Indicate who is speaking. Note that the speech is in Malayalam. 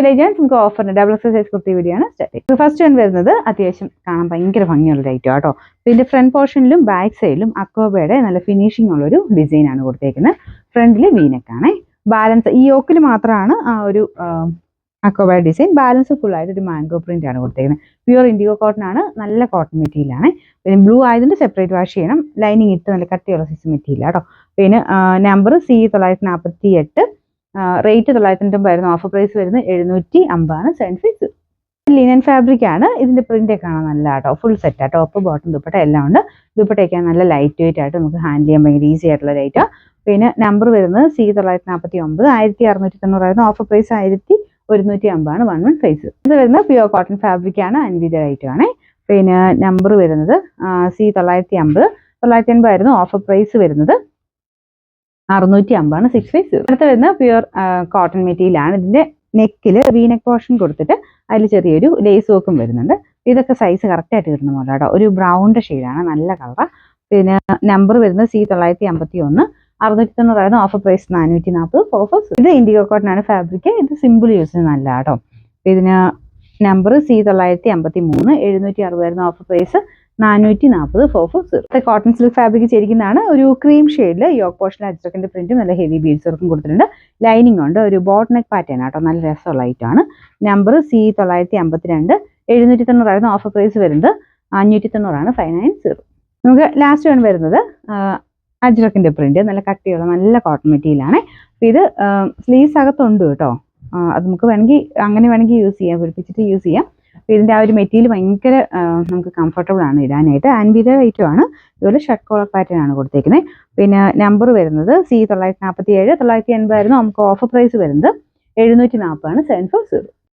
Speaker 1: നമുക്ക് ഓഫറിന് ഡബിൾ സൈസ് കുർത്തി വീഡിയോയാണ് സ്റ്റാർട്ട് ചെയ്യുന്നത്. ഫസ്റ്റ് വൺ വരുന്നത് അത്യാവശ്യം കാണാൻ ഭയങ്കര ഭംഗിയുള്ള ഐറ്റം കേട്ടോ. ഇതിന്റെ ഫ്രണ്ട് പോർഷനിലും ബാക്ക് സൈഡിലും അക്കോബയുടെ നല്ല ഫിനിഷിംഗ് ഉള്ളൊരു ഡിസൈൻ ആണ് കൊടുത്തേക്കുന്നത്. ഫ്രണ്ടിൽ വീനക്കാണ്. ബാലൻസ് ഈ യോക്കിൽ മാത്രമാണ് ആ ഒരു അക്കോബ ഡിസൈൻ. ബാലൻസ് ഫുൾ ആയിട്ട് ഒരു മാംഗോ പ്രിന്റ് ആണ് കൊടുത്തേക്കുന്നത്. പ്യൂർ ഇൻഡിഗോ കോട്ടൺ ആണ്. നല്ല കോട്ടൺ മെറ്റീരിയൽ ആണ്. പിന്നെ ബ്ലൂ ആയതിന്റെ സെപ്പറേറ്റ് വാഷ് ചെയ്യണം. ലൈനിങ് ഇട്ട് നല്ല കട്ടിയുള്ള സൈസ് മെറ്റീരിയൽ കേട്ടോ. പിന്നെ നമ്പർ C948, റേറ്റ് 950 ആയിരുന്നു. ഓഫർ പ്രൈസ് വരുന്നത് 750 സെൻഡ് ഫീസ്. ലിനൻ ഫാബ്രിക് ആണ്. ഇതിന്റെ പ്രിന്റ് ഒക്കെ കാണാൻ നല്ല കേട്ടോ. Full set top bottom dupatta എല്ലാം ഉണ്ട്. ദുപ്പട്ടയൊക്കെ നല്ല ലൈറ്റ് വെയിറ്റ് ആയിട്ട് നമുക്ക് ഹാൻഡിൽ ചെയ്യാൻ ഭയങ്കര ഈസി ആയിട്ടുള്ള റേറ്റാ. പിന്നെ നമ്പർ വരുന്നത് C949, 1690 ആയിരുന്നു. Offer price 1150 1 price. ഇത് വരുന്നത് പ്യൂർ കോട്ടൺ ഫാബ്രിക് ആണ്. അൻവിത റേറ്റ് ആണ്. പിന്നെ നമ്പർ വരുന്നത് C950, 950 ആയിരുന്നു. ഓഫർ പ്രൈസ് വരുന്നത് 650 6 ഫീസ്. അടുത്ത വരുന്ന പ്യൂർ കോട്ടൺ മെറ്റീരിയൽ ആണ്. ഇതിന്റെ നെക്കിൽ വീനെക്ക് പോർഷൻ കൊടുത്തിട്ട് അതിൽ ചെറിയൊരു ലേസ് വർക്കും വരുന്നുണ്ട്. ഇതൊക്കെ സൈസ് കറക്റ്റ് ആയിട്ട് കിട്ടുന്ന പോലെ കേട്ടോ. ഒരു ബ്രൗണിന്റെ ഷെയ്ഡാണ്. നല്ല കളറാണ്. പിന്നെ നമ്പർ വരുന്നത് C951, 690 ആയിരുന്നു. ഓഫർ പ്രൈസ് 440 4 ഇത് ഇൻഡിഗോ കോട്ടൺ ആണ് ഫാബ്രിക്. ഇത് സിമ്പിൾ യൂസിന് നല്ല കേട്ടോ. ഇതിന് നമ്പർ C953, 760 ആയിരുന്നു. Offer price 440 4 cotton silk fabric ചെയ്തിരിക്കുന്നതാണ്. ഒരു ക്രീം ഷെയ്ഡിൽ യോക്ക് പോർഷനിൽ അജ്രക്കിന്റെ പ്രിന്റും നല്ല ഹെവി ബീഡ്സ് വർക്കും കൊടുത്തിട്ടുണ്ട്. ലൈനിങ് ഉണ്ട്. ഒരു ബോട്ട് നെക്ക് പാറ്റേൺ ആട്ടോ. നല്ല രസമുള്ള ഐറ്റം ആണ്. നമ്പർ C952, 790 ആയിരുന്നു. ഓഫർ പ്രൈസ് വരുന്നത് 590 ആണ് 590. നമുക്ക് ലാസ്റ്റ് വൺ വരുന്നത് അജ്രക്കിന്റെ പ്രിന്റ്. നല്ല കട്ടിയുള്ള നല്ല കോട്ടൺ മെറ്റീരിയൽ ആണ്. അപ്പൊ ഇത് സ്ലീവ്സ് അകത്തുണ്ട് കേട്ടോ. അത് നമുക്ക് വേണമെങ്കിൽ യൂസ് ചെയ്യാം. പിടിപ്പിച്ചിട്ട് യൂസ് ചെയ്യാം. അപ്പോൾ ഇതിന്റെ ആ ഒരു മെറ്റീരിയൽ ഭയങ്കര നമുക്ക് കംഫർട്ടബിൾ ആണ് ഇടാനായിട്ട്. അൻവിത ഐറ്റം ആണ്. ഇതുപോലെ ഷർട്ട് കോളർ പാറ്റേൺ ആണ് കൊടുത്തേക്കുന്നത്. പിന്നെ നമ്പർ വരുന്നത് C947, 980 ആയിരുന്നു. നമുക്ക് ഓഫർ പ്രൈസ് വരുന്നത് 740 740.